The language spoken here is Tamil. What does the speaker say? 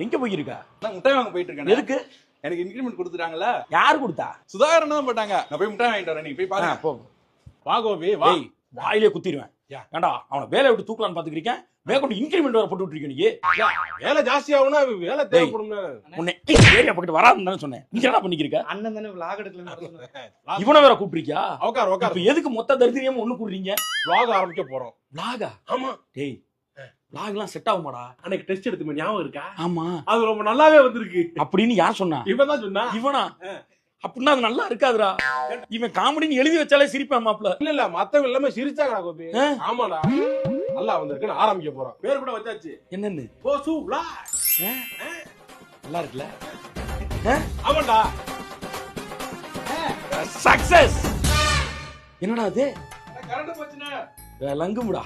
எங்க போயிருக்கா? நான் முட்டை வாங்க போயிட்டு இருக்கேன். எதுக்கு? எனக்கு இன்கிரிமெண்ட் கொடுத்துட்டாங்கல்ல. யாரு கொடுத்தா? சுதாகரன் தான் போட்டாங்க. நான் போய் முட்டை வாங்கிட்டு வரேன். நீ போய் பாருங்க. போ. வா கோபி வா. வாயிலே குத்திடுவேன். ஏண்டா அவனை வேலையை விட்டு தூக்கலான்னு பாத்துக்கிறீங்க, மேற்கொண்டு இன்கிரிமெண்ட் வர போட்டு விட்டுருக்க நீ. வேலை ஜாஸ்தி ஆகும்னா வேலை தேவைப்படும். உன்னை ஏரியா பக்கத்து வராதுன்னு சொன்னேன். நீங்க என்ன பண்ணிக்கிறீங்க? அண்ணன் தானே vlog எடுக்கலன்னு இவனை வேற கூப்பிட்டுருக்கியா? உட்கார் உட்கார். இப்ப எதுக்கு மொத்த தரித்திரியம் ஒண்ணு கூடுறீங்க? vlog ஆரம்பிக்க போறோம். vlog-ஆ? ஆமா. டேய் vlog-லாம் செட் ஆகுமாடா? அன்னைக்கு டெஸ்ட் எடுத்து ஞாபகம் இருக்கா? ஆமா. அது ரொம்ப நல்லாவே வந்திருக்கு. அப்படின்னு யார் சொன்னா? இவன் தான் சொன்னா. இவனா? அப்படின்னா அது நல்லா இருக்காதுடா. இவன் காமெடின்னு எழுதி வச்சாலே சிரிப்பான் மாப்ள. இல்ல மத்தவங்க எல்லாமே சிரிச்சாங்கடா கோபி. ஆமாடா. நல்லா வந்திருக்கு. ஆரம்பிக்க போறோம். பேர் கூட வச்சாச்சு. என்னன்னு? போசு vlog. நல்லா இருக்குல? ஆமாடா. சக்சஸ். என்னடா அது? கரண்ட் போச்சுனா. லங்குமுடா.